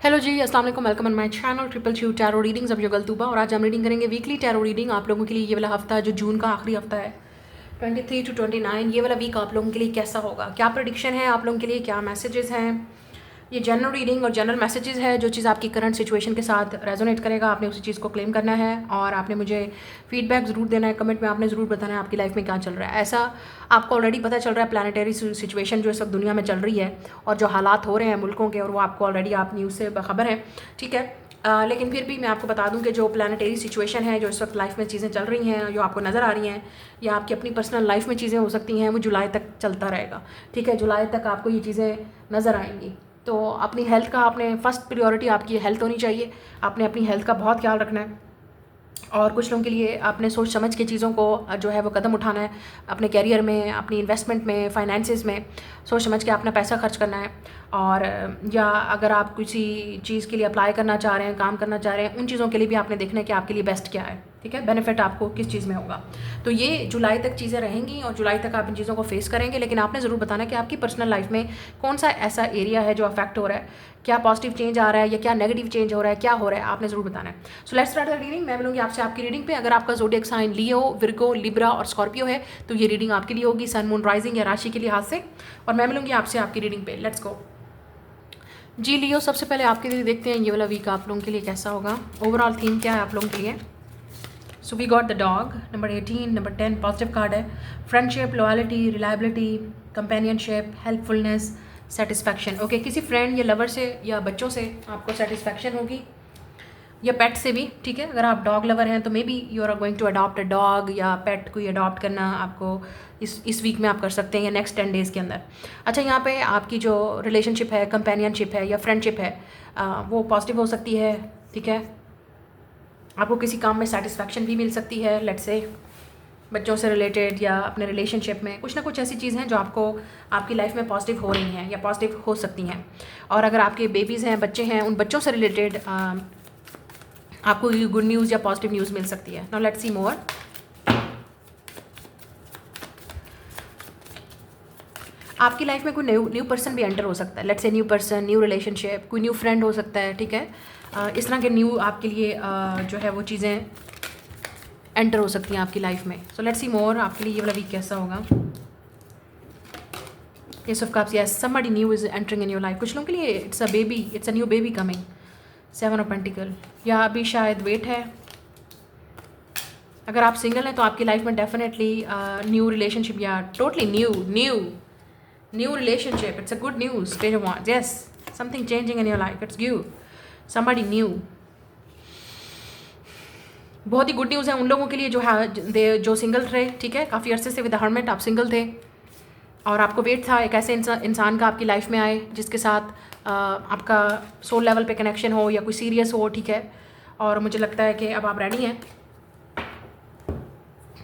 Hello जी, अस्सलाम वालेकुम, welcome on my channel triple chew tarot readings. अब जो गलतूबा और आज हम रीडिंग करेंगे वीकली टैरो रीडिंग आप लोगों के लिए। ये वाला हफ्ता जो जून का आखिरी हफ्ता है 23 to 29, ये वाला वीक आप लोगों के लिए कैसा होगा, क्या प्रेडिक्शन है आप लोगों के लिए, क्या मैसेजेस हैं। ये जनरल रीडिंग और जनरल मैसेजेस है, जो चीज़ आपकी करंट सिचुएशन के साथ रेजोनेट करेगा आपने उसी चीज़ को क्लेम करना है और आपने मुझे फीडबैक ज़रूर देना है। कमेंट में आपने ज़रूर बताना है आपकी लाइफ में क्या चल रहा है। ऐसा आपको ऑलरेडी पता चल रहा है प्लानिटरी सिचुएशन जो इस वक्त दुनिया में चल रही है और जो हालात हो रहे हैं मुल्कों के, और वो आपको ऑलरेडी आप न्यूज़ से खबर है, ठीक है। लेकिन फिर भी मैं आपको बता दूं कि जो प्लानिटरी सिचुएशन है, जो इस वक्त लाइफ में चीज़ें चल रही हैं, जो आपको नज़र आ रही हैं या आपकी अपनी पर्सनल लाइफ में चीज़ें हो सकती हैं, वो जुलाई तक चलता रहेगा, ठीक है। जुलाई तक आपको ये चीज़ें नज़र आएंगी। तो अपनी हेल्थ का आपने फर्स्ट प्रायोरिटी आपकी हेल्थ होनी चाहिए। आपने अपनी हेल्थ का बहुत ख्याल रखना है और कुछ लोगों के लिए आपने सोच समझ के चीज़ों को जो है वो कदम उठाना है। अपने कैरियर में, अपनी इन्वेस्टमेंट में, फाइनेंसिस में सोच समझ के अपना पैसा खर्च करना है। और या अगर आप किसी चीज़ के लिए अप्लाई करना चाह रहे हैं, काम करना चाह रहे हैं, उन चीज़ों के लिए भी आपने देखना है कि आपके लिए बेस्ट क्या है, ठीक है। बेनिफिट आपको किस चीज़ में होगा। तो ये जुलाई तक चीज़ें रहेंगी और जुलाई तक आप इन चीज़ों को फेस करेंगे। लेकिन आपने ज़रूर बताना कि आपकी पर्सनल लाइफ में कौन सा ऐसा एरिया है जो अफेक्ट हो रहा है, क्या पॉजिटिव चेंज आ रहा है या क्या नेगेटिव चेंज हो रहा है, क्या हो रहा है, आपने ज़रूर बताना है। So let's start the reading. मैं मिलूंगी आपसे आपकी रीडिंग पे। अगर आपका ज़ोडिएक साइन लियो, विर्गो, लिब्रा और स्कॉर्पियो है तो ये रीडिंग आपके लिए होगी, सन, मून, राइजिंग या राशि के लिहाज से। और मैं मिलूंगी आपसे आपकी रीडिंग पे। लेट्स गो जी। लियो, सबसे पहले आपके लिए देखते हैं ये वाला वीक आप लोगों के लिए कैसा होगा। ओवरऑल थीम क्या है आप लोगों के लिए। So we got the dog, number 18, number 10 positive card है। Friendship, loyalty, reliability, companionship, helpfulness, satisfaction. Okay, किसी फ्रेंड या लवर से या बच्चों से आपको सेटिस्फैक्शन होगी या पेट से भी, ठीक है। अगर आप डॉग लवर हैं तो maybe you are going to adopt a dog, या पेट कोई अडॉप्ट करना आपको इस वीक में आप कर सकते हैं या नेक्स्ट 10 डेज़ के अंदर। अच्छा, यहाँ पे आपकी जो रिलेशनशिप है, कंपेनियनशिप है या फ्रेंडशिप है, वो पॉजिटिव हो सकती है, ठीक है। आपको किसी काम में सेटिस्फैक्शन भी मिल सकती है, लेट्स से बच्चों से रिलेटेड या अपने रिलेशनशिप में कुछ ना कुछ ऐसी चीज़ हैं जो आपको आपकी लाइफ में पॉजिटिव हो रही हैं या पॉजिटिव हो सकती हैं। और अगर आपके बेबीज़ हैं, बच्चे हैं, उन बच्चों से रिलेटेड आपको गुड न्यूज़ या पॉजिटिव न्यूज़ मिल सकती है। नाउ लेट्स सी मोर। आपकी लाइफ में कोई न्यू पर्सन भी एंटर हो सकता है। Let's say new person, new relationship, कोई न्यू फ्रेंड हो सकता है, ठीक है। इस तरह के न्यू आपके लिए जो है वो चीज़ें एंटर हो सकती हैं आपकी लाइफ में। सो लेट्स सी मोर आपके लिए ये वाला वीक कैसा होगा। S of cups, yes, somebody new is entering in your life. कुछ लोगों के लिए it's a baby, it's a new baby coming. 7 of pentacle, या अभी शायद वेट है। अगर आप सिंगल हैं तो आपकी लाइफ में डेफिनेटली न्यू रिलेशनशिप या totally new relationship, it's a good news. Page of wands, yes, something changing in your life, it's give somebody new. बहुत ही गुड न्यूज़ है उन लोगों के लिए जो सिंगल थे, ठीक है। काफ़ी अरसे से विद द हर्मिट आप सिंगल थे और आपको वेट था एक ऐसे इंसान का आपकी लाइफ में आए जिसके साथ आपका सोल लेवल पे कनेक्शन हो या कोई सीरियस हो, ठीक है। और मुझे लगता है कि अब आप रेडी हैं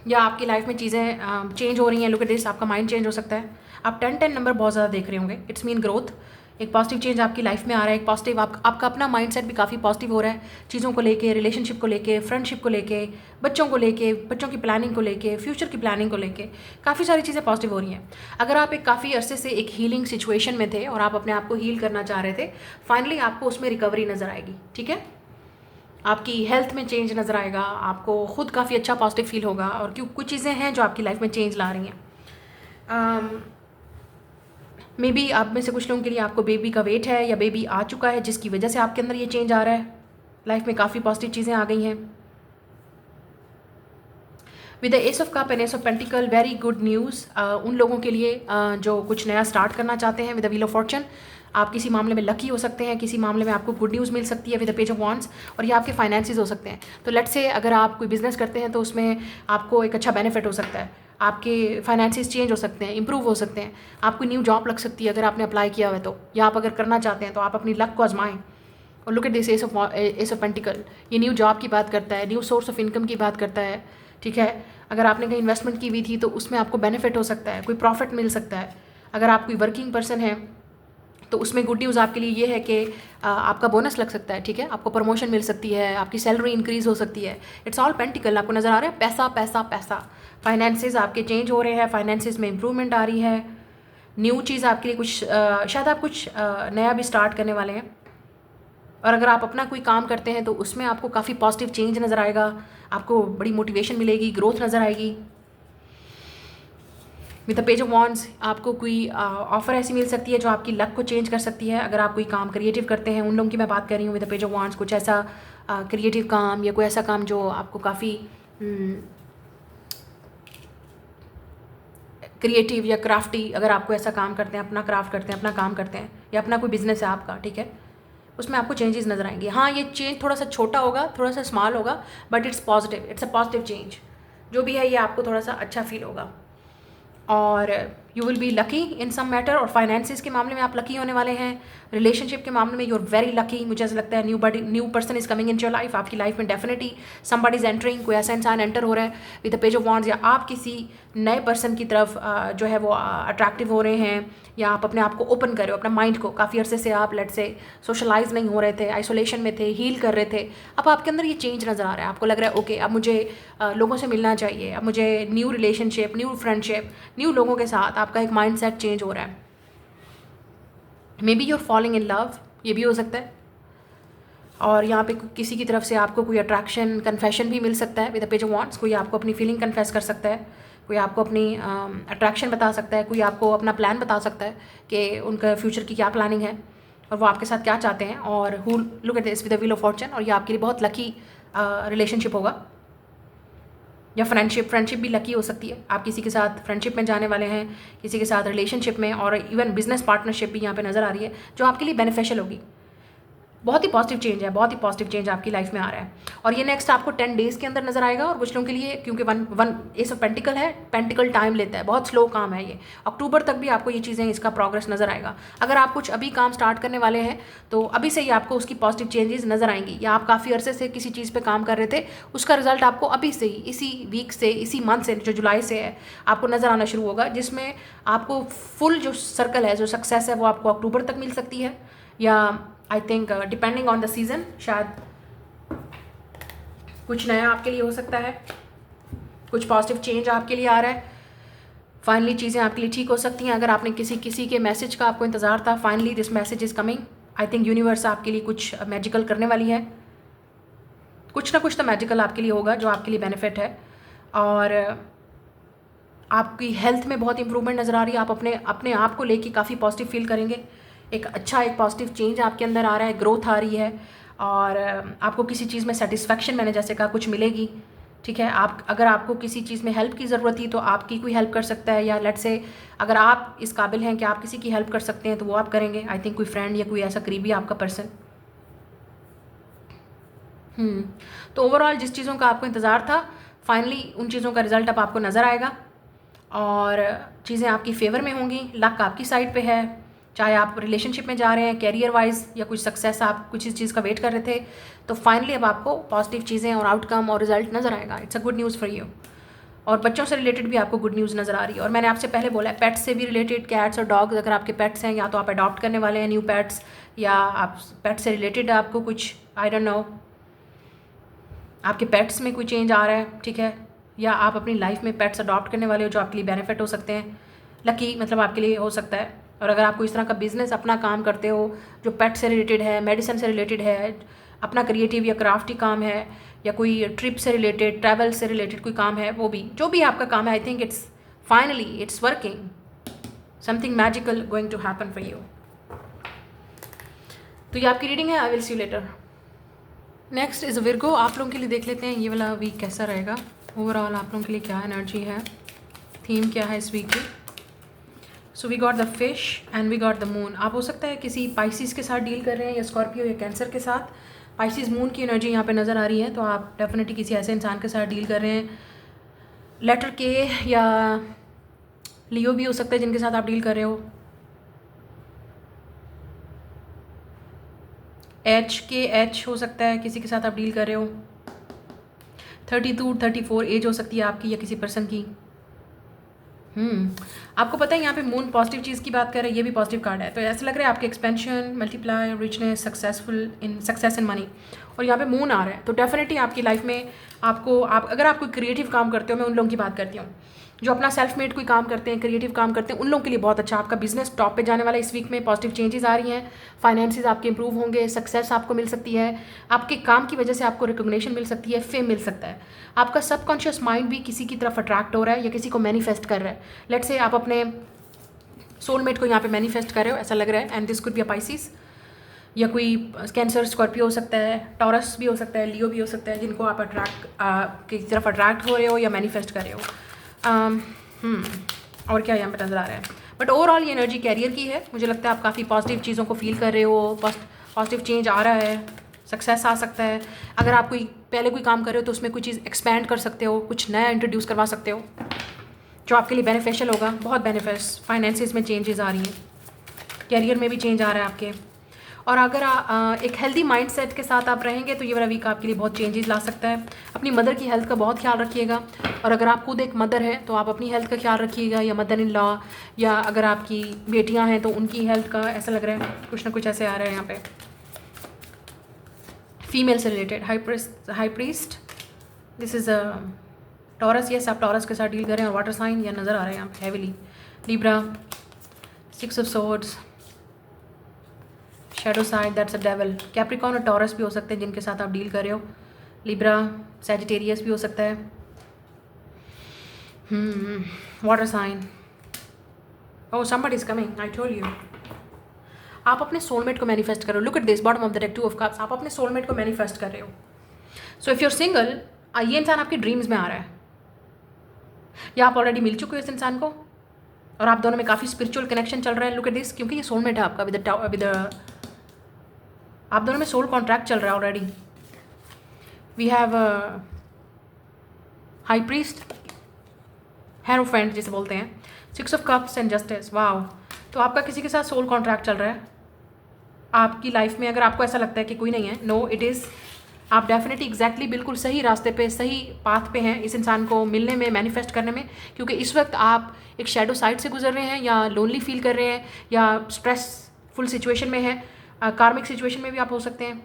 या आपकी लाइफ में चीज़ें चेंज हो रही हैं। लुक एट दिस, आपका माइंड चेंज हो सकता है। आप 10-10 नंबर बहुत ज़्यादा देख रहे होंगे। इट्स मीन ग्रोथ, एक पॉजिटिव चेंज आपकी लाइफ में आ रहा है। एक पॉजिटिव आपका अपना माइंडसेट भी काफ़ी पॉजिटिव हो रहा है, चीज़ों को लेके, रिलेशनशिप को लेके, फ्रेंडशिप को लेके, बच्चों को लेके, बच्चों की प्लानिंग को लेके, फ्यूचर की प्लानिंग को लेके काफ़ी सारी चीज़ें पॉजिटिव हो रही हैं। अगर आप एक काफ़ी अरसे से एक हीलिंग सिचुएशन में थे और आप अपने आप को हील करना चाह रहे थे, फाइनली आपको उसमें रिकवरी नज़र आएगी, ठीक है। आपकी हेल्थ में चेंज नज़र आएगा, आपको खुद काफ़ी अच्छा पॉजिटिव फील होगा। और क्यों कुछ चीज़ें हैं जो आपकी लाइफ में चेंज ला रही हैं। मे बी आप में से कुछ लोगों के लिए आपको बेबी का वेट है या बेबी आ चुका है जिसकी वजह से आपके अंदर ये चेंज आ रहा है। लाइफ में काफ़ी पॉजिटिव चीज़ें आ गई हैं। With the S of cup and S of pentacle, very good news उन लोगों के लिए जो कुछ नया स्टार्ट करना चाहते हैं। With the wheel of Fortune, आप किसी मामले में लकी हो सकते हैं, किसी मामले में आपको गुड न्यूज़ मिल सकती है। With the page of wands, और ये आपके फाइनेंसिस हो सकते हैं। तो लेट्स से अगर आप कोई बिजनेस करते हैं तो उसमें आपको एक अच्छा बेनिफिट हो सकता है, आपके फाइनेंसिस चेंज हो सकते हैं, इंप्रूव हो सकते हैं, आपको न्यू जॉब लग सकती है अगर आपने अप्लाई किया हुआ है तो, या आप अगर करना चाहते हैं तो आप अपनी लक को आजमाएं। और look at this S of pentacle, ये न्यू जॉब की बात करता है, न्यू सोर्स ऑफ इनकम की बात करता है, ठीक है। अगर आपने कहीं इन्वेस्टमेंट की हुई थी तो उसमें आपको बेनिफिट हो सकता है, कोई प्रॉफिट मिल सकता है। अगर आप कोई वर्किंग पर्सन है तो उसमें गुड न्यूज़ आपके लिए ये है कि आपका बोनस लग सकता है, ठीक है। आपको प्रमोशन मिल सकती है, आपकी सैलरी इंक्रीज़ हो सकती है। इट्स ऑल पेंटिकल, आपको नज़र आ रहा है पैसा पैसा पैसा। फाइनेंसिस आपके चेंज हो रहे हैं, फाइनेंसिस में इंप्रूवमेंट आ रही है। न्यू चीज़ आपके लिए कुछ शायद आप कुछ नया भी स्टार्ट करने वाले हैं। और अगर आप अपना कोई काम करते हैं तो उसमें आपको काफ़ी पॉजिटिव चेंज नज़र आएगा, आपको बड़ी मोटिवेशन मिलेगी, ग्रोथ नज़र आएगी। With the page of wands आपको कोई ऑफर ऐसी मिल सकती है जो आपकी लक को चेंज कर सकती है। अगर आप कोई काम क्रिएटिव करते हैं, उन लोगों की मैं बात कर रही हूँ। With the page of wands कुछ ऐसा क्रिएटिव काम या कोई ऐसा काम जो आपको काफ़ी क्रिएटिव या क्राफ्टी, अगर आपको ऐसा काम करते हैं, अपना क्राफ्ट करते हैं, अपना काम करते हैं, या अपना कोई बिजनेस है आपका, ठीक है, उसमें आपको चेंजेस नज़र आएंगे। हाँ, ये चेंज थोड़ा सा छोटा होगा, थोड़ा सा स्मॉल होगा, but it's positive, it's a positive change. जो भी है ये आपको थोड़ा सा अच्छा फील होगा। और you will be lucky in some matter. और फाइनेंसिस के मामले में आप लकी होने वाले हैं। रिलेशनशिप के मामले में यू आर वेरी लकी। मुझे ऐसा लगता है new person is coming in your life. आपकी लाइफ में डेफिनेटली समबडी इज एंटरिंग, कोई ऐसा इंसान एंटर हो रहा है with the page of wands, या आप किसी नए पर्सन की तरफ जो है वो अट्रैक्टिव हो रहे हैं, या आप अपने आप को ओपन कर रहे हो, अपना माइंड को। काफ़ी अरसे से आप लेट से सोशलाइज नहीं हो रहे थे, आइसोलेशन में थे, हील कर रहे थे। अब आपके अंदर ये चेंज नज़र आ रहा है। आपको लग रहा है ओके, अब मुझे लोगों से मिलना चाहिए, अब मुझे new relationship, new friendship, new लोगों के साथ आपका एक माइंड सेट चेंज हो रहा है। Maybe you're falling in love, ये भी हो सकता है। और यहाँ पे किसी की तरफ से आपको कोई अट्रैक्शन, कन्फेशन भी मिल सकता है with the page of wands. कोई आपको अपनी फीलिंग कन्फेस कर सकता है, कोई आपको अपनी अट्रैक्शन बता सकता है, कोई आपको अपना प्लान बता सकता है कि उनका फ्यूचर की क्या प्लानिंग है और वो आपके साथ क्या चाहते हैं। और who look at this with the wheel of Fortune. और ये आपके लिए बहुत लकी रिलेशनशिप होगा, या फ्रेंडशिप भी लकी हो सकती है। आप किसी के साथ फ्रेंडशिप में जाने वाले हैं, किसी के साथ रिलेशनशिप में, और इवन बिजनेस पार्टनरशिप भी यहाँ पे नज़र आ रही है जो आपके लिए बेनिफिशियल होगी। बहुत ही पॉजिटिव चेंज है, बहुत ही पॉजिटिव चेंज आपकी लाइफ में आ रहा है। और ये नेक्स्ट आपको 10 डेज़ के अंदर नजर आएगा। और कुछ लोगों के लिए, क्योंकि वन एस ऑफ पेंटिकल है, पेंटिकल टाइम लेता है, बहुत स्लो काम है ये। अक्टूबर तक भी आपको ये चीज़ें, इसका प्रोग्रेस नजर आएगा। अगर आप कुछ अभी काम स्टार्ट करने वाले हैं तो अभी से ही आपको उसकी पॉजिटिव चेंजेस नजर आएंगी। या आप काफ़ी अरसे से किसी चीज़ पर काम कर रहे थे, उसका रिजल्ट आपको अभी से ही, इसी वीक से, इसी मंथ से, जो जुलाई से है, आपको नज़र आना शुरू होगा। जिसमें आपको फुल जो सर्कल है, जो सक्सेस है, वो आपको अक्टूबर तक मिल सकती है, या I think depending on the season शायद कुछ नया आपके लिए हो सकता है, कुछ पॉजिटिव चेंज आपके लिए आ रहा है। फाइनली चीज़ें आपके लिए ठीक हो सकती हैं। अगर आपने किसी के मैसेज का आपको इंतज़ार था, finally this message is coming. I think universe आपके लिए कुछ मैजिकल करने वाली है। कुछ ना कुछ तो मैजिकल आपके लिए होगा जो आपके लिए बेनिफिट है। और आपकी हेल्थ में बहुत इंप्रूवमेंट नज़र आ रही है। आप अपने आप को लेके काफ़ी पॉजिटिव फील करेंगे। एक पॉजिटिव चेंज आपके अंदर आ रहा है, ग्रोथ आ रही है। और आपको किसी चीज़ में सेटिस्फैक्शन, मैंने जैसे कहा, कुछ मिलेगी, ठीक है। अगर आपको किसी चीज़ में हेल्प की ज़रूरत थी तो आपकी कोई हेल्प कर सकता है, या लेट से अगर आप इस काबिल हैं कि आप किसी की हेल्प कर सकते हैं तो वो आप करेंगे। आई थिंक कोई फ्रेंड या कोई ऐसा करीबी आपका पर्सन। तो ओवरऑल जिस चीज़ों का आपको इंतज़ार था, फाइनली उन चीज़ों का रिजल्ट अब आपको नज़र आएगा और चीज़ें आपकी फेवर में होंगी। लक आपकी साइड पे है। चाहे आप रिलेशनशिप में जा रहे हैं, कैरियर वाइज, या कुछ सक्सेस आप कुछ इस चीज़ का वेट कर रहे थे, तो फाइनली अब आपको पॉजिटिव चीज़ें और आउटकम और रिजल्ट नज़र आएगा। It's a good news for you. और बच्चों से रिलेटेड भी आपको गुड न्यूज़ नज़र आ रही है। और मैंने आपसे पहले बोला है, पेट्स से भी रिलेटेड, कैट्स और डॉग्स, अगर आपके पेट्स हैं, या तो आप अडॉप्ट करने वाले हैं न्यू पेट्स, या आप पेट्स से रिलेटेड आपको कुछ, आई डोंट नो, आपके पेट्स में कोई चेंज आ रहा है, ठीक है, या आप अपनी लाइफ में पेट्स अडॉप्ट करने वाले हो जो आपके लिए बेनिफिट हो सकते हैं। लकी मतलब आपके लिए हो सकता है। और अगर आप कोई इस तरह का बिजनेस, अपना काम करते हो जो पेट से रिलेटेड है, मेडिसिन से रिलेटेड है, अपना क्रिएटिव या क्राफ्टी काम है, या कोई ट्रिप से रिलेटेड, ट्रैवल से रिलेटेड कोई काम है, वो भी, जो भी आपका काम है, I think it's finally it's working, something magical going to happen for you. तो ये आपकी रीडिंग है। I will see you later. Next is Virgo. आप लोगों के लिए देख लेते हैं ये वाला वीक कैसा रहेगा। ओवरऑल आप लोगों के लिए क्या एनर्जी है, थीम क्या है इस वीक की। So we got the fish and we got the moon. आप हो सकता है किसी पाइसिस के साथ डील कर रहे हैं, या स्कॉर्पियो या कैंसर के साथ। पाइसिस मून की एनर्जी यहाँ पे नज़र आ रही है, तो आप डेफिनेटली किसी ऐसे इंसान के साथ डील कर रहे हैं। लेटर के या लियो भी हो सकता है जिनके साथ आप डील कर रहे हो। एच हो सकता है किसी के साथ आप डील कर रहे हो। 32, 34 एज हो सकती है आपकी या किसी पर्सन की। आपको पता है यहाँ पे मून पॉजिटिव चीज़ की बात कर रहे हैं, ये भी पॉजिटिव कार्ड है। तो ऐसा लग रहा है आपके expansion, multiply, richness, success in money, और यहाँ पे मून आ रहा है। तो डेफिनेटली आपकी लाइफ में अगर आप कोई क्रिएटिव काम करते हो, मैं उन लोगों की बात करती हूँ जो अपना सेल्फ मेड कोई काम करते हैं, क्रिएटिव काम करते हैं, उन लोगों के लिए बहुत अच्छा। आपका बिजनेस टॉप पे जाने वाला है इस वीक में, पॉजिटिव चेंजेस आ रही हैं, फाइनेंसेस आपके इंप्रूव होंगे, सक्सेस आपको मिल सकती है, आपके काम की वजह से आपको रिकॉग्निशन मिल सकती है, फेम मिल सकता है। आपका सबकॉन्शियस माइंड भी किसी की तरफ अट्रैक्ट हो रहा है या किसी को मैनिफेस्ट कर रहा है। लेट से आप अपने सोलमेट को यहाँ पे मैनिफेस्ट कर रहे हो, ऐसा लग रहा है। And this could be a Pisces, या कोई कैंसर, स्कॉर्पियो हो सकता है, टॉरस भी हो सकता है, लियो भी हो सकता है, जिनको आप की तरफ अट्रैक्ट हो रहे हो या मैनिफेस्ट कर रहे हो। और क्या यहाँ पे नज़र आ रहा है, बट ओवरऑल ये एनर्जी कैरियर की है। मुझे लगता है आप काफ़ी पॉजिटिव चीज़ों को फील कर रहे हो, पॉजिटिव चेंज आ रहा है, सक्सेस आ सकता है। अगर आप पहले कोई काम कर रहे हो तो उसमें कोई चीज़ एक्सपैंड कर सकते हो, कुछ नया इंट्रोड्यूस करवा सकते हो जो आपके लिए बेनिफिशियल होगा, बहुत बेनिफिट्स। फाइनेंसिस में चेंजेस आ रही हैं, कैरियर में भी चेंज आ रहा है आपके। और अगर एक हेल्दी माइंडसेट के साथ आप रहेंगे तो ये वाला वीक आपके लिए बहुत चेंजेस ला सकता है। अपनी मदर की हेल्थ का बहुत ख्याल रखिएगा, और अगर आप खुद एक मदर है तो आप अपनी हेल्थ का ख्याल रखिएगा, या मदर इन लॉ, या अगर आपकी बेटियां हैं तो उनकी हेल्थ का, ऐसा लग रहा है कुछ ना कुछ ऐसे आ रहा है यहाँ पे। फीमेल से related high priest, this is a Taurus. Yes, आप टॉरस के साथ डील करें, और वाटर साइन या नज़र आ रहे हैं यहाँ पे heavily. Libra, 6 of swords, shadow side, that's a devil. Capricorn और टॉरस भी हो सकते हैं जिनके साथ आप डील कर रहे हो। लिब्रा, सैजिटेरियस भी हो सकता है। Water sign, oh somebody is coming, I told you. आप अपने सोलमेट को मैनिफेस्ट करो। Look at this, bottom of the deck, 2 of cups. आप अपने सोलमेट को मैनिफेस्ट कर रहे हो। सो इफ़ यूर सिंगल, ये इंसान आपके ड्रीम्स में आ रहा है, या आप ऑलरेडी मिल चुके हो इस इंसान को, और आप दोनों में काफ़ी स्पिरिचुअल कनेक्शन चल रहा है। लुक एट दिस, क्योंकि ये सोलमेट है आपका, विद आप दोनों में सोल कॉन्ट्रैक्ट चल रहा है already. We have high priest, hierophant जिसे बोलते हैं, 6 of cups and justice. Wow, तो आपका किसी के साथ सोल कॉन्ट्रैक्ट चल रहा है आपकी लाइफ में। अगर आपको ऐसा लगता है कि कोई नहीं है, नो इट इज़, आप डेफिनेटली एग्जैक्टली बिल्कुल सही रास्ते पे, सही पाथ पे हैं इस इंसान को मिलने में, मैनिफेस्ट करने में। क्योंकि इस वक्त आप एक शैडो साइड से गुजर रहे हैं, या लोनली फील कर रहे हैं, या स्ट्रेसफुल सिचुएशन में है, कार्मिक सिचुएशन में भी आप हो सकते हैं।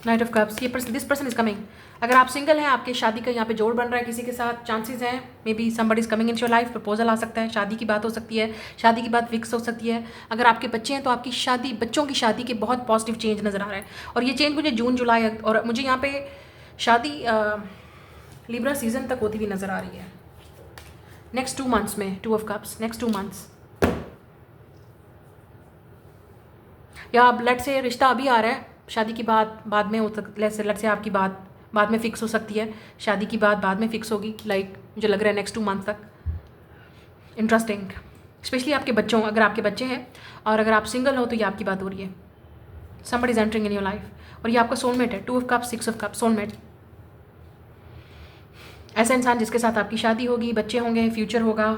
Night of cups, this person is coming. अगर आप सिंगल हैं, आपके शादी का यहाँ पे जोड़ बन रहा है किसी के साथ, चांसेस हैं, maybe somebody is coming in your life, proposal आ सकता है, शादी की बात हो सकती है, शादी की बात फिक्स हो सकती है। अगर आपके बच्चे हैं तो आपकी शादी, बच्चों की शादी के बहुत पॉजिटिव चेंज नज़र आ रहा है। और ये चेंज मुझे जून जुलाई, और मुझे यहाँ पे शादी लिब्रा सीजन तक होती हुई नज़र आ रही है, नेक्स्ट 2 मंथ्स में। 2 ऑफ कप्स, नेक्स्ट 2 मंथ्स। या ब्लड से रिश्ता अभी आ रहा है, शादी की बात बाद में हो सकती है। लेट से आपकी बात बाद में फिक्स हो सकती है, शादी की बात बाद में फिक्स होगी, मुझे लग रहा है नेक्स्ट 2 मंथ तक। इंटरेस्टिंग, स्पेशली आपके बच्चों, अगर आपके बच्चे हैं, और अगर आप सिंगल हो तो ये आपकी बात हो रही है। Somebody is entering in your life, और ये आपका सोलमेट है। 2 of cups, 6 of cups, soulmate. ऐसा इंसान जिसके साथ आपकी शादी होगी, बच्चे होंगे, फ्यूचर होगा,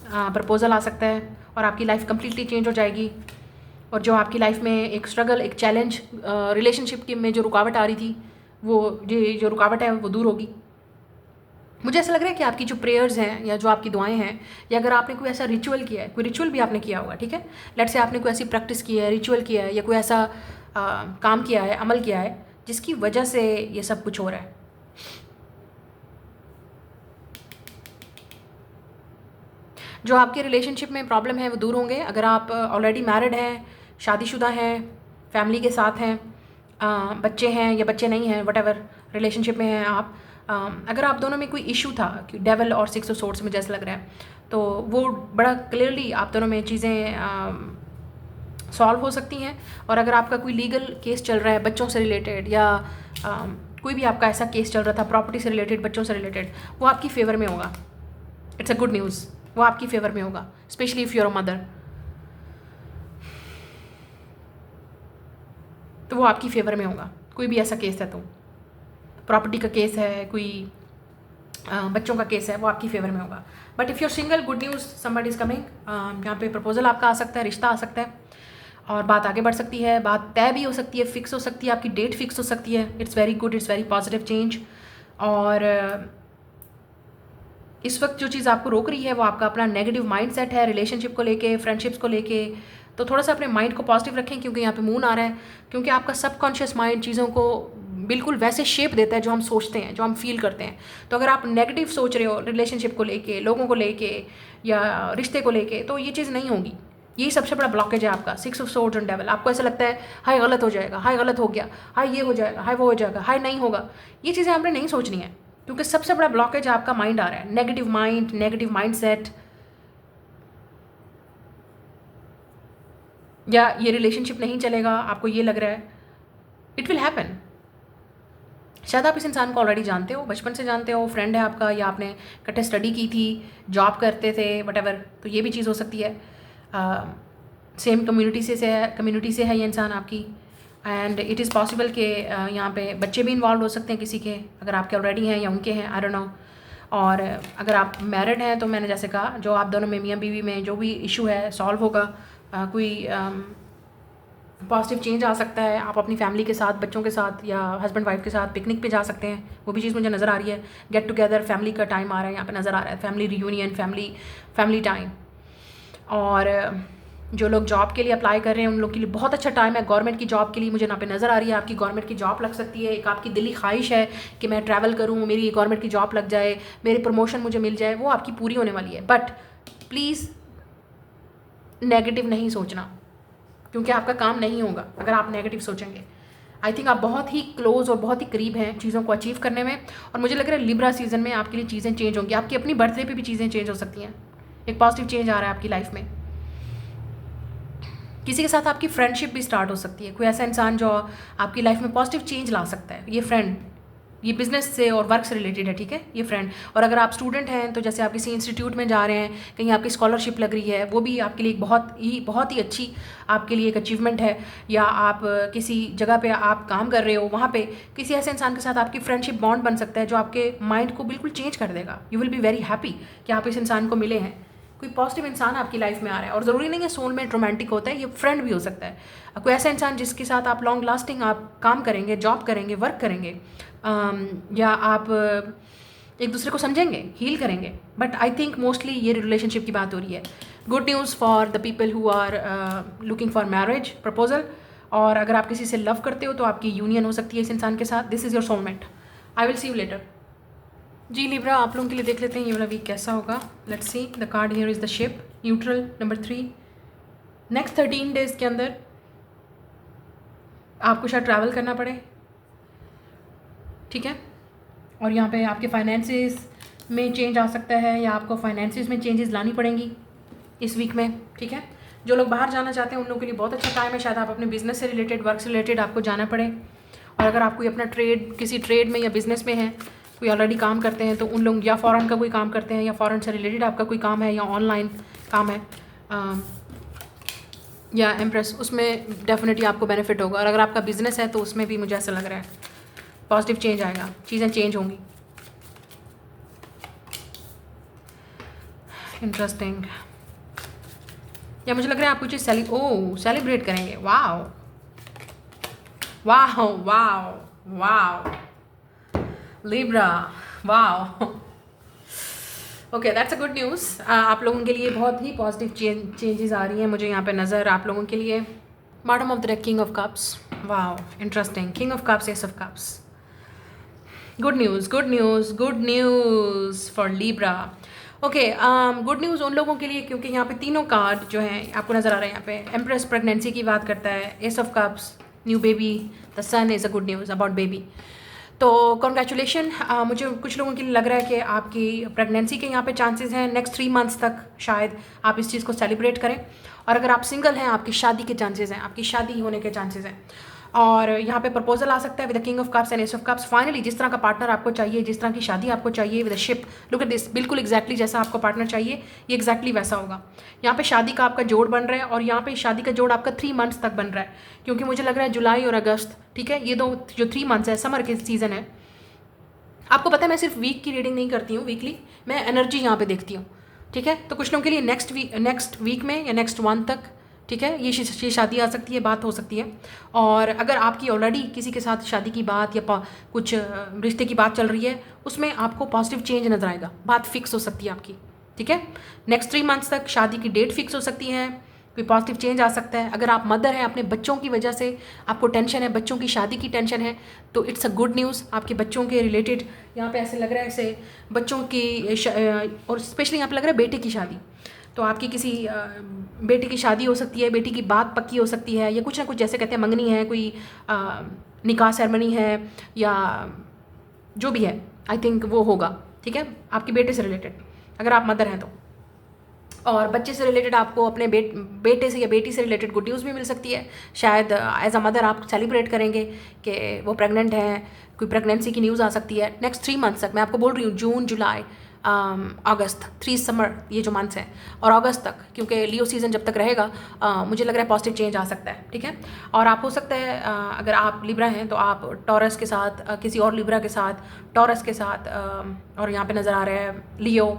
प्रपोजल आ सकता है, और आपकी लाइफ कंप्लीटली चेंज हो जाएगी। और जो आपकी लाइफ में एक स्ट्रगल, एक चैलेंज, रिलेशनशिप की में जो रुकावट आ रही थी, वो जो रुकावट है वो दूर होगी। मुझे ऐसा लग रहा है कि आपकी जो प्रेयर्स हैं, या जो आपकी दुआएं हैं, या अगर आपने कोई ऐसा रिचुअल किया है, कोई रिचुअल भी आपने किया होगा, ठीक है, लेट से आपने कोई ऐसी प्रैक्टिस की है, रिचुअल किया है, या कोई ऐसा काम किया है, अमल किया है, जिसकी वजह से ये सब कुछ हो रहा है। जो आपके रिलेशनशिप में प्रॉब्लम है वो दूर होंगे। अगर आप ऑलरेडी मैरिड हैं, शादीशुदा हैं, फैमिली के साथ हैं, बच्चे हैं या बच्चे नहीं हैं, वट रिलेशनशिप में हैं आप, अगर आप दोनों में कोई इशू था, कि डेविल और 6 ऑफ सोर्ड्स में जैसा लग रहा है, तो वो बड़ा क्लियरली आप दोनों में चीज़ें सॉल्व हो सकती हैं। और अगर आपका कोई लीगल केस चल रहा है बच्चों से रिलेटेड, या कोई भी आपका ऐसा केस चल रहा था प्रॉपर्टी से रिलेटेड, बच्चों से रिलेटेड, वो आपकी फेवर में होगा। इट्स अ गुड न्यूज़, वो आपकी फेवर में होगा, specially if you're a mother, तो वो आपकी फेवर में होगा। कोई भी ऐसा केस है, तो प्रॉपर्टी का केस है, कोई बच्चों का केस है, वो आपकी फेवर में होगा। But if you're single, good news, somebody is coming. यहाँ पे प्रपोजल आपका आ सकता है, रिश्ता आ सकता है, और बात आगे बढ़ सकती है, बात तय भी हो सकती है, फिक्स हो सकती है, आपकी डेट फिक्स हो सकती है। It's very good, it's very positive change. और इस वक्त जो चीज़ आपको रोक रही है वो आपका अपना नेगेटिव माइंडसेट है, रिलेशनशिप को लेके, फ्रेंडशिप्स को लेके। तो थोड़ा सा अपने माइंड को पॉजिटिव रखें, क्योंकि यहाँ पे मून आ रहा है, क्योंकि आपका सबकॉन्शियस माइंड चीज़ों को बिल्कुल वैसे शेप देता है जो हम सोचते हैं, जो हम फील करते हैं। तो अगर आप नेगेटिव सोच रहे हो रिलेशनशिप को लेके, लोगों को लेके या रिश्ते को लेके, तो ये चीज़ नहीं होगी। यही सबसे बड़ा ब्लॉकेज है आपका, 6 ऑफ सोर्ड्स ऑन डेविल। आपको ऐसा लगता है हाय गलत हो जाएगा, हाय गलत हो गया, हाय ये हो जाएगा, हाय वो हो जाएगा, हाय नहीं होगा। ये चीज़ें आपने नहीं सोचनी है, क्योंकि सबसे बड़ा ब्लॉकेज आपका माइंड आ रहा है, negative mind, negative mind set, या ये रिलेशनशिप नहीं चलेगा, आपको ये लग रहा है। It will happen. शायद आप इस इंसान को ऑलरेडी जानते हो, बचपन से जानते हो, फ्रेंड है आपका, या आपने इकट्ठे स्टडी की थी, जॉब करते थे, वटेवर। तो ये भी चीज़ हो सकती है। सेम कम्युनिटी से है ये इंसान आपकी। एंड इट इज़ पॉसिबल कि यहाँ पे बच्चे भी इन्वॉल्व हो सकते हैं किसी के, अगर आपके ऑलरेडी हैं या उनके हैं, आई डोंट नो। और अगर आप मैरिड हैं तो मैंने जैसे कहा, जो आप दोनों में मियाँ बीवी में जो भी इशू है सॉल्व होगा। कोई पॉजिटिव चेंज आ सकता है। आप अपनी फैमिली के साथ, बच्चों के साथ या हस्बैंड वाइफ के साथ पिकनिक पे जा सकते हैं, वो भी चीज़ मुझे नज़र आ रही है। गेट टुगेदर, फैमिली का टाइम आ रहा है यहाँ पे, नज़र आ रहा है, फैमिली रियूनियन, फैमिली टाइम। और जो लोग जॉब के लिए अप्लाई कर रहे हैं उन लोग के लिए बहुत अच्छा टाइम है। गवर्नमेंट की जॉब के लिए मुझे यहाँ पे नज़र आ रही है, आपकी गवर्नमेंट की जॉब लग सकती है। एक आपकी दिली ख्वाहिश है कि मैं ट्रैवल करूँ, मेरी गवर्नमेंट की जॉब लग जाए, मेरी प्रमोशन मुझे मिल जाए, वो आपकी पूरी होने वाली है। बट प्लीज़ नेगेटिव नहीं सोचना, क्योंकि आपका काम नहीं होगा अगर आप नेगेटिव सोचेंगे। आई थिंक आप बहुत ही क्लोज और बहुत ही करीब हैं चीज़ों को अचीव करने में। और मुझे लग रहा है लिब्रा सीजन में आपके लिए चीज़ें चेंज होंगी। आपकी अपनी बर्थडे पे भी चीज़ें चेंज हो सकती हैं। एक पॉजिटिव चेंज आ रहा है आपकी लाइफ में। किसी के साथ आपकी फ्रेंडशिप भी स्टार्ट हो सकती है। कोई ऐसा इंसान जो आपकी लाइफ में पॉजिटिव चेंज ला सकता है। ये फ्रेंड, ये बिजनेस से और वर्क से रिलेटेड है, ठीक है, ये फ्रेंड। और अगर आप स्टूडेंट हैं तो जैसे आप किसी इंस्टीट्यूट में जा रहे हैं, कहीं आपकी स्कॉलरशिप लग रही है, वो भी आपके लिए बहुत ही अच्छी आपके लिए एक अचीवमेंट है। या आप किसी जगह पे आप काम कर रहे हो, वहाँ पे किसी ऐसे इंसान के साथ आपकी फ्रेंडशिप बॉन्ड बन सकता है जो आपके माइंड को बिल्कुल चेंज कर देगा। You will be very happy कि आप इस इंसान को मिले हैं। कोई पॉजिटिव इंसान आपकी लाइफ में आ रहा है, और ज़रूरी नहीं है सोलमेट रोमांटिक होता है, ये फ्रेंड भी हो सकता है। कोई ऐसा इंसान जिसके साथ आप लॉन्ग लास्टिंग आप काम करेंगे, जॉब करेंगे, वर्क करेंगे, या आप एक दूसरे को समझेंगे, हील करेंगे। बट आई थिंक मोस्टली ये रिलेशनशिप की बात हो रही है। Good news for the people who are looking for marriage proposal. और अगर आप किसी से लव करते हो तो आपकी यूनियन हो सकती है इस इंसान के साथ। This is your soulmate. I will see you later. जी लिब्रा, आप लोगों के लिए देख लेते हैं ये वाला वीक कैसा होगा। Let's see. The card here is the ship, neutral, number 3। Next 13 days के अंदर आपको शायद ट्रैवल करना पड़े, ठीक है। और यहाँ पे आपके फाइनेंसेस में चेंज आ सकता है, या आपको फाइनेंसेस में चेंजेस लानी पड़ेंगी इस वीक में, ठीक है। जो लोग बाहर जाना चाहते हैं उन लोगों के लिए बहुत अच्छा टाइम है। शायद आप अपने बिजनेस से रिलेटेड, वर्क से रिलेटेड आपको जाना पड़े। और अगर आप कोई अपना किसी ट्रेड में या बिजनेस में है, कोई ऑलरेडी काम करते हैं, तो उन लोग या फ़ॉरेन का कोई काम करते हैं, या फ़ॉरेन से रिलेटेड आपका कोई काम है, या ऑनलाइन काम है, या एम्प्रेस, उसमें डेफिनेटली आपको बेनिफिट होगा। और अगर आपका बिजनेस है तो उसमें भी मुझे ऐसा लग रहा है पॉजिटिव चेंज आएगा, चीज़ें चेंज होंगी। इंटरेस्टिंग। या मुझे लग रहा है आप कुछ सेलिब्रेट करेंगे। Wow wow wow wow Libra, wow. Okay, that's a good news. आप लोगों के लिए बहुत ही पॉजिटिव चेंजेस आ रही हैं मुझे यहाँ पे नज़र आप लोगों के लिए। Bottom of the deck, king of cups. Wow, interesting. King of cups, S of cups. Good news, good news, good news for Libra. Okay, good news उन लोगों के लिए क्योंकि यहाँ पे तीनों कार्ड जो हैं आपको नज़र आ रहे हैं। यहाँ पे एम्प्रेस प्रेगनेंसी की बात करता है, ace of cups, new baby, the sun is a good news about baby. तो कॉन्ग्रेचुलेशन। मुझे कुछ लोगों के लिए लग रहा है कि आपकी प्रेगनेंसी के यहाँ पे चांसेस हैं। नेक्स्ट 3 मंथ्स तक शायद आप इस चीज़ को सेलिब्रेट करें। और अगर आप सिंगल हैं, आपकी शादी के चांसेस हैं, आपकी शादी होने के चांसेस हैं। और यहाँ पे प्रपोजल आ सकता है with the king of cups and S of cups. Finally जिस तरह का पार्टनर आपको चाहिए, जिस तरह की शादी आपको चाहिए with the ship, look at this, बिल्कुल एग्जैक्टली जैसा आपको पार्टनर चाहिए ये एग्जैक्टली वैसा होगा। यहाँ पे शादी का आपका जोड़ बन रहा है, और यहाँ पे शादी का जोड़ आपका 3 मंथ्स तक बन रहा है, क्योंकि मुझे लग रहा है जुलाई और अगस्त, ठीक है, ये दो जो 3 मंथ्स है, समर के सीज़न है। आपको पता है मैं सिर्फ वीक की रीडिंग नहीं करती हूँ, वीकली मैं एनर्जी यहाँ पे देखती हूँ, ठीक है। तो कुछ लोगों के लिए नेक्स्ट वीक में या नेक्स्ट 1 तक, ठीक है, ये शादी आ सकती है, बात हो सकती है। और अगर आपकी ऑलरेडी किसी के साथ शादी की बात या कुछ रिश्ते की बात चल रही है, उसमें आपको पॉजिटिव चेंज नजर आएगा, बात फिक्स हो सकती है आपकी, ठीक है। नेक्स्ट 3 मंथ्स तक शादी की डेट फिक्स हो सकती है, कोई पॉजिटिव चेंज आ सकता है। अगर आप मदर हैं, अपने बच्चों की वजह से आपको टेंशन है, बच्चों की शादी की टेंशन है, तो इट्स अ गुड न्यूज़। आपके बच्चों के रिलेटेड यहाँ पे ऐसे लग रहा है, ऐसे बच्चों की और स्पेशली यहाँ पे लग रहा है बेटे की शादी। तो आपकी किसी बेटे की शादी हो सकती है, बेटी की बात पक्की हो सकती है, या कुछ ना कुछ जैसे कहते हैं मंगनी है, कोई निकाह सेरेमनी है, या जो भी है, आई थिंक वो होगा। ठीक है, आपके बेटे से रिलेटेड अगर आप मदर हैं तो। और बच्चे से रिलेटेड आपको अपने बेटे से या बेटी से रिलेटेड गुड न्यूज़ भी मिल सकती है। शायद एज अ मदर आप सेलिब्रेट करेंगे कि वो प्रेग्नेंट हैं, कोई प्रेगनेंसी की न्यूज़ आ सकती है नेक्स्ट 3 मंथ्स तक। मैं आपको बोल रही हूँ जून, जुलाई, अगस्त, 3 समर, ये जो मंथ्स हैं, और अगस्त तक, क्योंकि लियो सीज़न जब तक रहेगा मुझे लग रहा है पॉजिटिव चेंज आ सकता है। ठीक है, और आप हो सकता है अगर आप लिब्रा हैं तो आप टॉरस के साथ, किसी और लिब्रा के साथ, टॉरस के साथ, और यहाँ पे नज़र आ रहा है लियो।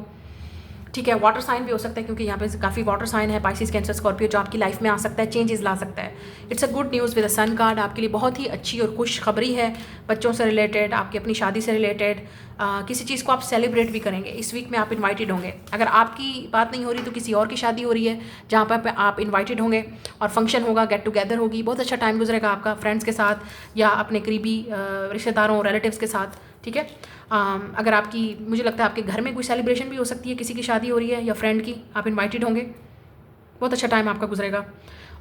ठीक है, वाटर साइन भी हो सकता है, क्योंकि यहाँ पे काफ़ी वाटर साइन है, पाइसिस, कैंसर, स्कॉर्पियो, जो आपकी लाइफ में आ सकता है, चेंजेस ला सकता है। It's a good news with a sun card, आपके लिए बहुत ही अच्छी और खुश खबरी है। बच्चों से रिलेटेड, आपकी अपनी शादी से रिलेटेड, किसी चीज़ को आप सेलिब्रेट भी करेंगे। इस वीक में आप इन्वाइटेड होंगे। अगर आपकी बात नहीं हो रही तो किसी और की शादी हो रही है जहाँ पर आप इन्वाइटेड होंगे, और फंक्शन होगा, गेट टुगेदर होगी, बहुत अच्छा टाइम गुजरेगा आपका फ्रेंड्स के साथ या अपने करीबी रिश्तेदारों, रिलेटिव्स के साथ। ठीक है, अगर आपकी, मुझे लगता है आपके घर में कोई सेलिब्रेशन भी हो सकती है, किसी की शादी हो रही है या फ्रेंड की, आप इनवाइटेड होंगे, बहुत अच्छा टाइम आपका गुजरेगा।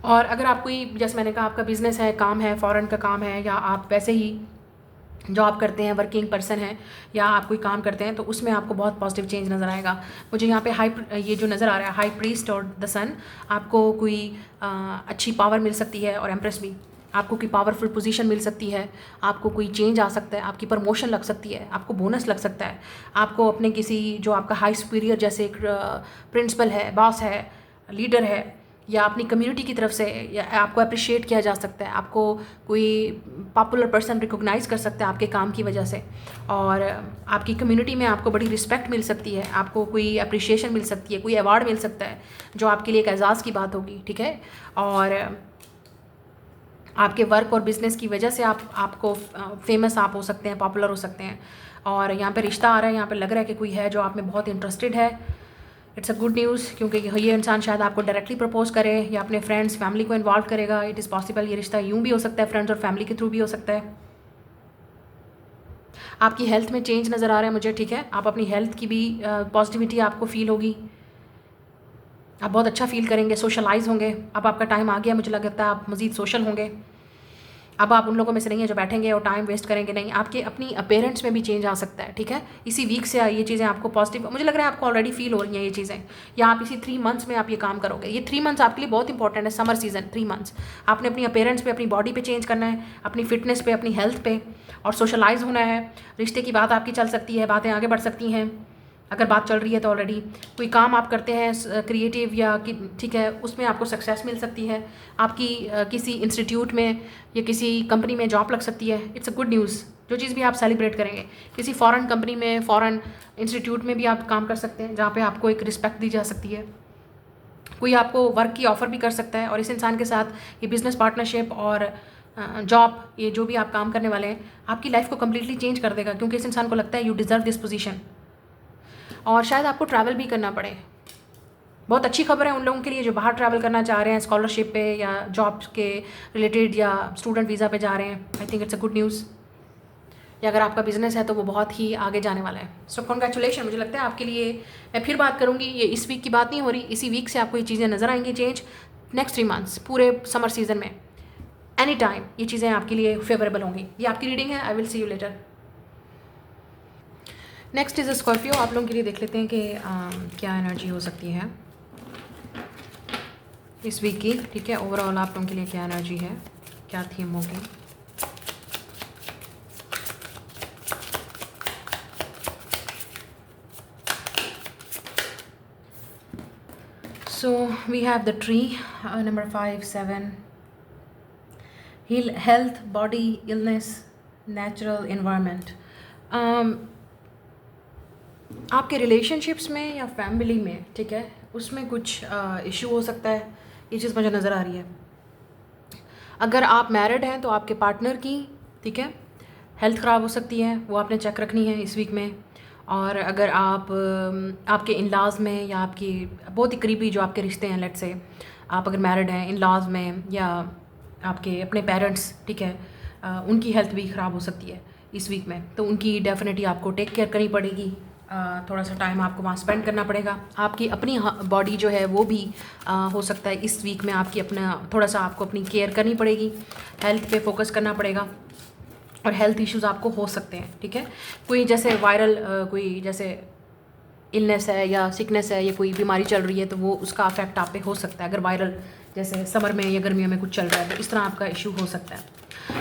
और अगर आप कोई, जैसे मैंने कहा, आपका बिजनेस है, काम है, फॉरेन का काम है, या आप वैसे ही जॉब करते हैं, वर्किंग पर्सन है, या आप कोई काम करते हैं, तो उसमें आपको बहुत पॉजिटिव चेंज नज़र आएगा। मुझे यहाँ पे ये जो नज़र आ रहा है हाई प्रीस्ट और द सन, आपको कोई अच्छी पावर मिल सकती है, और एम्प्रेस भी, आपको कोई पावरफुल पोजीशन मिल सकती है, आपको कोई चेंज आ सकता है, आपकी प्रमोशन लग सकती है, आपको बोनस लग सकता है, आपको अपने किसी जो आपका हाई सुपीरियर, जैसे प्रिंसिपल है, बॉस है, लीडर है, या अपनी कम्युनिटी की तरफ से या आपको अप्रिशिएट किया जा सकता है, आपको कोई पॉपुलर पर्सन रिकॉग्नाइज़ कर सकता है आपके काम की वजह से, और आपकी कम्युनिटी में आपको बड़ी रिस्पेक्ट मिल सकती है, आपको कोई अप्रिशिएशन मिल सकती है, कोई अवार्ड मिल सकता है जो आपके लिए एक एजाज़ की बात होगी। ठीक है, और आपके वर्क और बिज़नेस की वजह से आपको फेमस आप हो सकते हैं, पॉपुलर हो सकते हैं। और यहाँ पे रिश्ता आ रहा है, यहाँ पे लग रहा है कि कोई है जो आप में बहुत इंटरेस्टेड है। इट्स अ गुड न्यूज़, क्योंकि ये इंसान शायद आपको डायरेक्टली प्रपोज करे या अपने फ्रेंड्स, फैमिली को इन्वॉल्व करेगा। इट इज़ पॉसिबल, ये रिश्ता यूँ भी हो सकता है, फ्रेंड्स और फैमिली के थ्रू भी हो सकता है। आपकी हेल्थ में चेंज नज़र आ रहा है मुझे। ठीक है, आप अपनी हेल्थ की भी पॉजिटिविटी आपको फील होगी, आप बहुत अच्छा फील करेंगे, सोशलाइज होंगे। अब आपका टाइम आ गया, मुझे लगता है आप मज़ीद सोशल होंगे। अब आप उन लोगों में से नहीं है जो बैठेंगे और टाइम वेस्ट करेंगे, नहीं, आपके अपनी अपेरेंट्स में भी चेंज आ सकता है। ठीक है, इसी वीक से ये चीज़ें आपको पॉजिटिव, मुझे लग रहा है आपको ऑलरेडी फील हो रही हैं ये चीज़ें, या आप इसी 3 मंथ्स में आप ये काम करोगे। ये 3 मंथ्स आपके लिए बहुत इंपॉर्टेंट है, समर सीजन 3 मंथ्स। आपने अपनी अपेरेंट्स पे, अपनी बॉडी पे चेंज करना है, अपनी फिटनेस पे, अपनी हेल्थ पे, और सोशलाइज होना है। रिश्ते की बात आपकी चल सकती है, बातें आगे बढ़ सकती हैं, अगर बात चल रही है तो ऑलरेडी कोई काम आप करते हैं क्रिएटिव या ठीक है, उसमें आपको सक्सेस मिल सकती है। आपकी किसी इंस्टीट्यूट में या किसी कंपनी में जॉब लग सकती है। इट्स अ गुड न्यूज़, जो चीज़ भी आप सेलिब्रेट करेंगे। किसी फॉरेन कंपनी में, फॉरेन इंस्टीट्यूट में भी आप काम कर सकते हैं, जहाँ पे आपको एक रिस्पेक्ट दी जा सकती है। कोई आपको वर्क की ऑफ़र भी कर सकता है, और इस इंसान के साथ ये बिज़नेस पार्टनरशिप और जॉब, ये जो भी आप काम करने वाले हैं, आपकी लाइफ को कम्प्लीटली चेंज कर देगा, क्योंकि इस इंसान को लगता है यू डिज़र्व दिस पोजीशन। और शायद आपको ट्रैवल भी करना पड़े। बहुत अच्छी खबर है उन लोगों के लिए जो बाहर ट्रैवल करना चाह रहे हैं, स्कॉलरशिप पे या जॉब के रिलेटेड या स्टूडेंट वीज़ा पे जा रहे हैं। आई think it's a good news. या अगर आपका बिजनेस है तो वो बहुत ही आगे जाने वाला है। सो कॉन्ग्रेचुलेशन, मुझे लगता है आपके लिए। मैं फिर बात करूँगी, ये इस वीक की बात नहीं हो रही, इसी वीक से आपको ये चीज़ें नज़र आएंगी चेंज। नेक्स्ट 3 मंथ्स पूरे समर सीजन में एनी टाइम ये चीज़ें आपके लिए फेवरेबल होंगी। ये आपकी रीडिंग है। I will see you later. Next is Scorpio. आप लोगों के लिए देख लेते हैं कि क्या एनर्जी हो सकती है इस वीक की। ठीक है, ओवरऑल आप लोगों के लिए क्या एनर्जी है, क्या थीम होगी। So we have the tree, number 5, 7, health, body, illness, natural environment. आपके रिलेशनशिप्स में या फैमिली में, ठीक है, उसमें कुछ इशू हो सकता है। ये चीज़ मुझे नज़र आ रही है। अगर आप मैरिड हैं तो आपके पार्टनर की, ठीक है, हेल्थ ख़राब हो सकती है, वो आपने चेक रखनी है इस वीक में। और अगर आप आपके इन-लॉज़ में या आपकी बहुत ही करीबी जो आपके रिश्ते हैं, लेट्स से आप अगर मैरिड हैं, इन लॉज में, या आपके अपने पेरेंट्स, ठीक है, उनकी हेल्थ भी ख़राब हो सकती है इस वीक में, तो उनकी डेफिनेटली आपको टेक केयर करनी पड़ेगी। थोड़ा सा टाइम आपको वहाँ स्पेंड करना पड़ेगा। आपकी अपनी बॉडी जो है वो भी हो सकता है इस वीक में आपकी अपना थोड़ा सा आपको अपनी केयर करनी पड़ेगी, हेल्थ पे फोकस करना पड़ेगा, और हेल्थ इश्यूज़ आपको हो सकते हैं, ठीक है। कोई जैसे वायरल कोई जैसे इलनेस है या सिकनेस है या कोई बीमारी चल रही है, तो वो उसका अफेक्ट आप पे हो सकता है। अगर वायरल जैसे समर में या गर्मियों में कुछ चल रहा है तो इस तरह आपका इशू हो सकता है।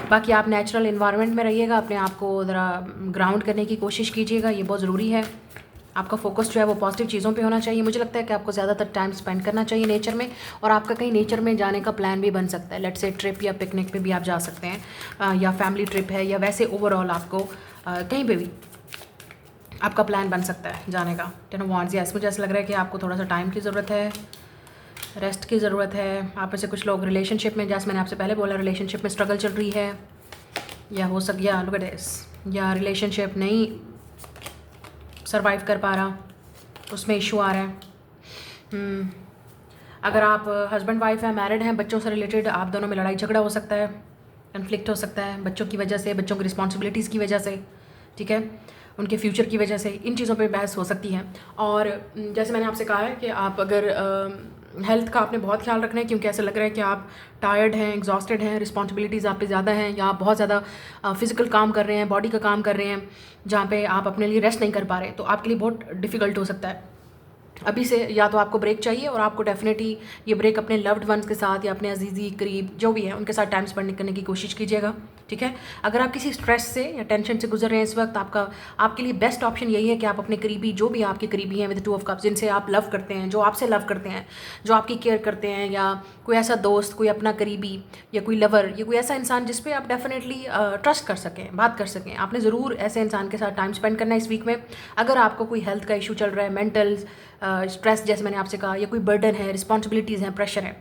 बाकी आप नेचुरल इन्वायरमेंट में रहिएगा, अपने आप को ज़रा ग्राउंड करने की कोशिश कीजिएगा, ये बहुत ज़रूरी है। आपका फोकस जो है वो पॉजिटिव चीज़ों पे होना चाहिए। मुझे लगता है कि आपको ज़्यादातर टाइम स्पेंड करना चाहिए नेचर में, और आपका कहीं नेचर में जाने का प्लान भी बन सकता है। लेट्स से ट्रिप या पिकनिक पे भी आप जा सकते हैं, या फैमिली ट्रिप है, या वैसे ओवरऑल आपको कहीं पे भी आपका प्लान बन सकता है जाने का। 10 ऑफ वांड्स, यस, मुझे ऐसा लग रहा है कि आपको थोड़ा सा टाइम की ज़रूरत है, रेस्ट की ज़रूरत है। आप में से कुछ लोग रिलेशनशिप में, जैसे मैंने आपसे पहले बोला, रिलेशनशिप में स्ट्रगल चल रही है, या हो सक या लुक एट दिस, या रिलेशनशिप नहीं सरवाइव कर पा रहा, उसमें इशू आ रहा है। अगर आप हस्बैंड वाइफ हैं, मैरिड हैं, बच्चों से रिलेटेड आप दोनों में लड़ाई झगड़ा हो सकता है, कन्फ्लिक्ट हो सकता है बच्चों की वजह से, बच्चों की रिस्पॉन्सिबिलिटीज़ की वजह से, ठीक है, उनके फ्यूचर की वजह से, इन चीज़ों पे बहस हो सकती है। और जैसे मैंने आपसे कहा है कि आप अगर हेल्थ का आपने बहुत ख्याल रखना है, क्योंकि ऐसा लग रहा है कि आप टायर्ड हैं, एग्जॉस्टेड हैं, रिस्पॉन्सिबिलिटीज़ आप पे ज़्यादा हैं, या आप बहुत ज़्यादा फिजिकल काम कर रहे हैं, बॉडी का काम कर रहे हैं, जहाँ पे आप अपने लिए रेस्ट नहीं कर पा रहे, तो आपके लिए बहुत डिफ़िकल्ट हो सकता है अभी से। या तो आपको ब्रेक चाहिए, और आपको डेफिनेटली ये ब्रेक अपने लव्ड वंस के साथ या अपने अजीज़ी करीब जो भी है उनके साथ टाइम स्पेंड करने की कोशिश कीजिएगा, ठीक है। अगर आप किसी स्ट्रेस से या टेंशन से गुजर रहे हैं इस वक्त, आपके लिए बेस्ट ऑप्शन यही है कि आप अपने करीबी, जो भी आपके करीबी हैं विद 2 ऑफ कप्स, जिनसे आप लव करते हैं, जो आपसे लव करते हैं, जो आपकी केयर करते हैं, या कोई ऐसा दोस्त, कोई अपना करीबी, या कोई लवर, या कोई ऐसा इंसान जिस पे आप डेफिनेटली ट्रस्ट कर सकें, बात कर सकें, आपने ज़रूर ऐसे इंसान के साथ टाइम स्पेंड करना है इस वीक में। अगर आपको कोई हेल्थ का इशू चल रहा है, मेंटल स्ट्रेस जैसे मैंने आपसे कहा, या कोई बर्डन है, रिस्पॉन्सिबिलिटीज़ हैं, प्रेशर है,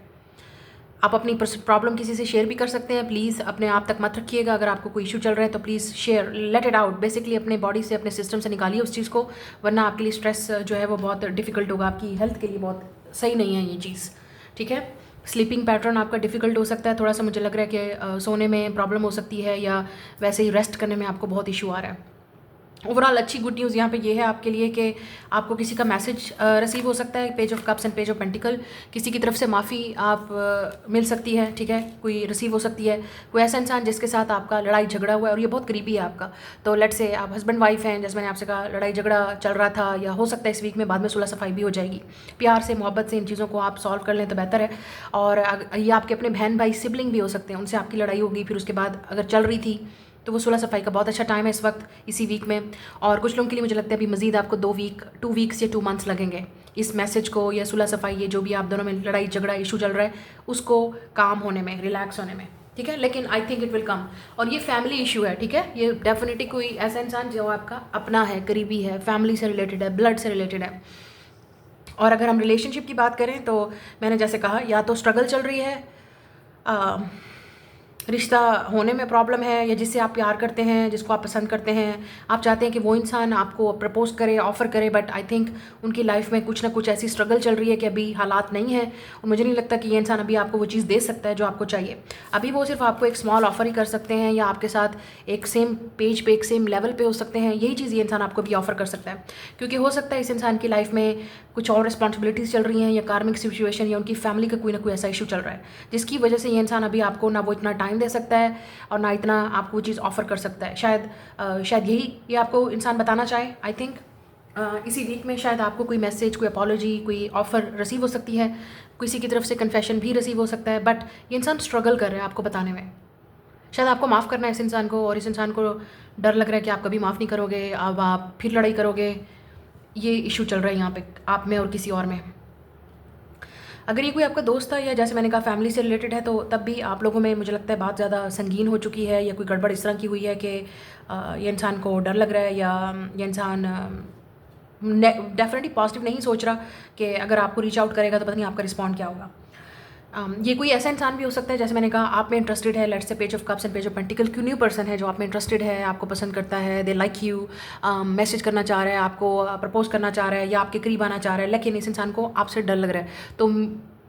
आप अपनी प्रॉब्लम किसी से शेयर भी कर सकते हैं। प्लीज़ अपने आप तक मत रखिएगा। अगर आपको कोई इशू चल रहा है तो please share, let it out, basically अपने बॉडी से, अपने सिस्टम से निकालिए उस चीज़ को, वरना आपके लिए स्ट्रेस जो है वो बहुत डिफ़िकल्ट होगा, आपकी हेल्थ के लिए बहुत सही नहीं है ये चीज़, ठीक है। स्लीपिंग पैटर्न आपका डिफ़िकल्ट हो सकता है थोड़ा सा, मुझे लग रहा है कि सोने में प्रॉब्लम हो सकती है, या वैसे ही रेस्ट करने में आपको बहुत इशू आ रहा है। ओवरऑल अच्छी गुड न्यूज़ यहाँ पे ये है आपके लिए कि आपको किसी का मैसेज रिसीव हो सकता है, page of cups and page of pentacle, किसी की तरफ से माफ़ी आप मिल सकती है, ठीक है, कोई रिसीव हो सकती है, कोई ऐसा इंसान जिसके साथ आपका लड़ाई झगड़ा हुआ है और ये बहुत करीबी है आपका। तो लेट्स से आप हस्बैंड वाइफ हैं, जैसे मैंने आपसे कहा, लड़ाई झगड़ा चल रहा था, या हो सकता है इस वीक में बाद में सुलह सफाई भी हो जाएगी। प्यार से, मोहब्बत से इन चीज़ों को आप सॉल्व कर लें तो बेहतर है। और ये आपके अपने बहन भाई सिबलिंग भी हो सकते हैं, उनसे आपकी लड़ाई होगी, फिर उसके बाद अगर चल रही थी तो वो सुलह सफाई का बहुत अच्छा टाइम है इस वक्त, इसी वीक में। और कुछ लोगों के लिए मुझे लगता है अभी मज़ीद आपको 2 वीक्स या 2 मंथ्स लगेंगे इस मैसेज को, या सुलह सफाई, ये जो भी आप दोनों में लड़ाई झगड़ा इशू चल रहा है उसको काम होने में, रिलैक्स होने में, ठीक है। लेकिन I think it will come. और ये फैमिली इशू है, ठीक है, ये डेफिनेटली कोई ऐसा इंसान जो आपका अपना है, करीबी है, फैमिली से रिलेटेड है, ब्लड से रिलेटेड है। और अगर हम रिलेशनशिप की बात करें तो मैंने जैसे कहा, या तो स्ट्रगल चल रही है, रिश्ता होने में प्रॉब्लम है, या जिससे आप प्यार करते हैं, जिसको आप पसंद करते हैं, आप चाहते हैं कि वो इंसान आपको प्रपोज करे, ऑफ़र करे, बट आई थिंक उनकी लाइफ में कुछ ना कुछ ऐसी स्ट्रगल चल रही है कि अभी हालात नहीं है, और मुझे नहीं लगता कि ये इंसान अभी आपको वो चीज़ दे सकता है जो आपको चाहिए। अभी वो सिर्फ आपको एक स्मॉल ऑफ़र ही कर सकते हैं, या आपके साथ एक सेम पेज पे, एक सेम लेवल पे हो सकते हैं। यही चीज़ ये इंसान आपको भी ऑफ़र कर सकता है, क्योंकि हो सकता है इस इंसान की लाइफ में कुछ और रिस्पॉन्सिबिलिटीज़ चल रही हैं, या कार्मिक सिचुएशन, या उनकी फैमिली का कोई ना कोई ऐसा इशू चल रहा है जिसकी वजह से ये इंसान अभी आपको ना वो इतना टाइम दे सकता है और ना इतना आपको वो चीज़ ऑफ़र कर सकता है। शायद यही ये आपको इंसान बताना चाहे। आई थिंक इसी वीक में शायद आपको कोई मैसेज, कोई अपॉलॉजी, कोई ऑफ़र रिसीव हो सकती है, किसी की तरफ से कन्फेशन भी रिसीव हो सकता है, बट ये इंसान स्ट्रगल कर रहा है आपको बताने में। शायद आपको माफ़ करना है इस इंसान को, और इस इंसान को डर लग रहा है कि आप कभी माफ़ नहीं करोगे, अब आप फिर लड़ाई करोगे। ये इशू चल रहा है यहाँ पे आप में और किसी और में। अगर ये कोई आपका दोस्त था, या जैसे मैंने कहा फैमिली से रिलेटेड है, तो तब भी आप लोगों में मुझे लगता है बात ज़्यादा संगीन हो चुकी है, या कोई गड़बड़ इस तरह की हुई है कि ये इंसान को डर लग रहा है, या ये इंसान डेफिनेटली पॉजिटिव नहीं सोच रहा कि अगर आपको रीच आउट करेगा तो पता नहीं आपका रिस्पॉन्ड क्या होगा। ये कोई ऐसा इंसान भी हो सकता है, जैसे मैंने कहा, आप में इंटरेस्टेड है, let's say page of cups and page of pentacle, क्यों न्यू पर्सन है जो आप में इंटरेस्टेड है, आपको पसंद करता है, दे लाइक यू, मैसेज करना चाह रहा है, आपको प्रपोज करना चाह रहा है, या आपके करीब आना चाह रहा है, लेकिन इस इंसान को आपसे डर लग रहा है। तो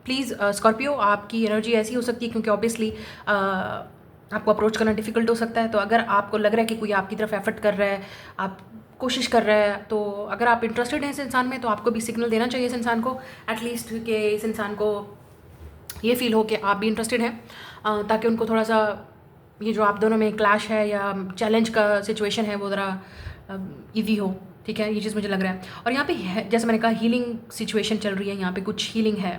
प्लीज़ स्कॉर्पियो, आपकी एनर्जी ऐसी हो सकती है क्योंकि ऑब्वियसली आपको अप्रोच करना डिफ़िकल्ट हो सकता है। तो अगर आपको लग रहा है कि कोई आपकी तरफ एफर्ट कर रहा है, आप कोशिश कर रहा है, तो अगर आप इंटरेस्टेड हैं इस इंसान में तो आपको भी सिग्नल देना चाहिए इस इंसान को एटलीस्ट, कि इस इंसान को ये फील हो कि आप भी इंटरेस्टेड हैं, ताकि उनको थोड़ा सा ये जो आप दोनों में क्लैश है या चैलेंज का सिचुएशन है वो ज़रा ईजी हो। ठीक है, ये चीज़ मुझे लग रहा है। और यहाँ पे जैसे मैंने कहा हीलिंग सिचुएशन चल रही है, यहाँ पे कुछ हीलिंग है।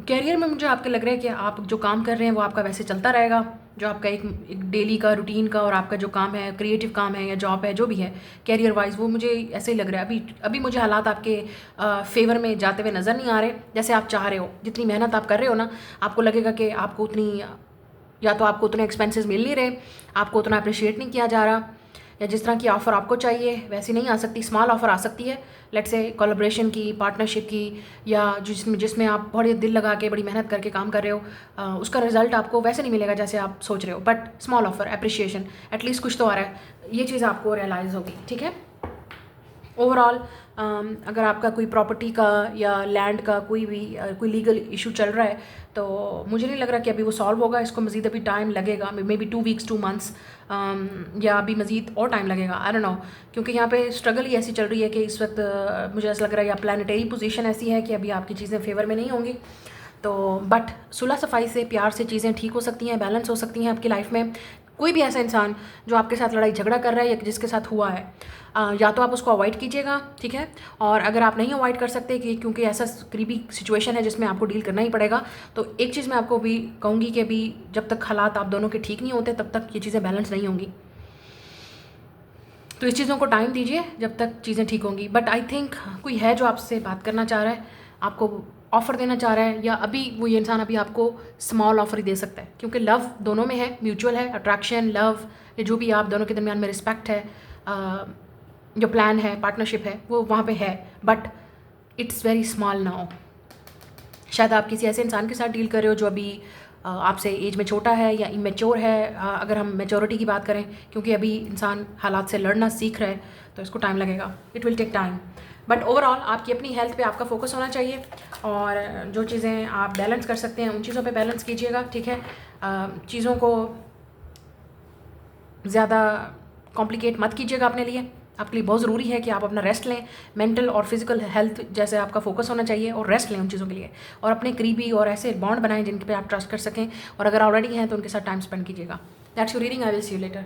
कैरियर में मुझे आपके लग रहा है कि आप जो काम कर रहे हैं वो आपका वैसे चलता रहेगा, जो आपका एक डेली का रूटीन का और आपका जो काम है, क्रिएटिव काम है या जॉब है, जो भी है कैरियर वाइज, वो मुझे ऐसे ही लग रहा है। अभी मुझे हालात आपके फेवर में जाते हुए नज़र नहीं आ रहे जैसे आप चाह रहे हो। जितनी मेहनत आप कर रहे हो ना, आपको लगेगा कि आपको उतनी, या तो आपको उतने एक्सपेंसेस मिल नहीं रहे, आपको उतना अप्रिशिएट नहीं किया जा रहा, या जिस तरह की ऑफ़र आपको चाहिए वैसी नहीं आ सकती। स्मॉल ऑफ़र आ सकती है, लेट्स से कोलैबोरेशन की, पार्टनरशिप की, या जिसमें आप बड़े दिल लगा के बड़ी मेहनत करके काम कर रहे हो, उसका रिजल्ट आपको वैसे नहीं मिलेगा जैसे आप सोच रहे हो, but small offer, appreciation, at least कुछ तो आ रहा है, ये चीज़ आपको रियलाइज़ होगी। ठीक है, ओवरऑल अगर आपका कोई प्रॉपर्टी का या लैंड का कोई लीगल इशू चल रहा है तो मुझे नहीं लग रहा कि अभी वो सॉल्व होगा। इसको मज़ीद अभी टाइम लगेगा, मे बी 2 वीक्स 2 मंथ्स, या अभी मज़ीद और टाइम लगेगा, आई डोंट नो। क्योंकि यहाँ पे स्ट्रगल ही ऐसी चल रही है कि इस वक्त मुझे ऐसा लग रहा है या प्लानिटरी पोजीशन ऐसी है कि अभी आपकी चीज़ें फेवर में नहीं होंगी। तो बट सुलह सफाई से, प्यार से चीज़ें ठीक हो सकती हैं, बैलेंस हो सकती हैं आपकी लाइफ में। कोई भी ऐसा इंसान जो आपके साथ लड़ाई झगड़ा कर रहा है या जिसके साथ हुआ है, या तो आप उसको अवॉइड कीजिएगा। ठीक है, और अगर आप नहीं अवॉइड कर सकते कि क्योंकि ऐसा करीबी सिचुएशन है जिसमें आपको डील करना ही पड़ेगा, तो एक चीज़ मैं आपको भी कहूँगी कि अभी जब तक हालात आप दोनों के ठीक नहीं होते तब तक ये चीज़ें बैलेंस नहीं होंगी। तो इस चीज़ों को टाइम दीजिए जब तक चीज़ें ठीक होंगी। बट आई थिंक कोई है जो आपसे बात करना चाह रहा है, आपको ऑफ़र देना चाह रहा है, या अभी वो ये इंसान अभी आपको स्मॉल ऑफ़र ही दे सकता है, क्योंकि लव दोनों में है, म्यूचुअल है, अट्रैक्शन, लव, जो भी आप दोनों के दरमियान में रिस्पेक्ट है, जो प्लान है, पार्टनरशिप है, वो वहाँ पे है, but it's very small now. शायद आप किसी ऐसे इंसान के साथ डील कर रहे हो जो अभी आपसे एज में छोटा है या इमेच्योर है, अगर हम मेच्योरिटी की बात करें, क्योंकि अभी इंसान हालात से लड़ना सीख रहा है तो इसको टाइम लगेगा, it will take time. But overall आपकी अपनी हेल्थ पे आपका फोकस होना चाहिए, और जो चीज़ें आप बैलेंस कर सकते हैं उन चीज़ों पे बैलेंस कीजिएगा। ठीक है, चीज़ों को ज़्यादा कॉम्प्लिकेट मत कीजिएगा अपने लिए। आपके लिए बहुत ज़रूरी है कि आप अपना रेस्ट लें, मेंटल और फिजिकल हेल्थ जैसे आपका फोकस होना चाहिए, और रेस्ट लें उन चीज़ों के लिए, और अपने करीबी और ऐसे बॉन्ड बनाएं जिनके पे आप ट्रस्ट कर सकें, और अगर ऑलरेडी हैं तो उनके साथ टाइम स्पेंड कीजिएगा। That's your reading, I will see you letter.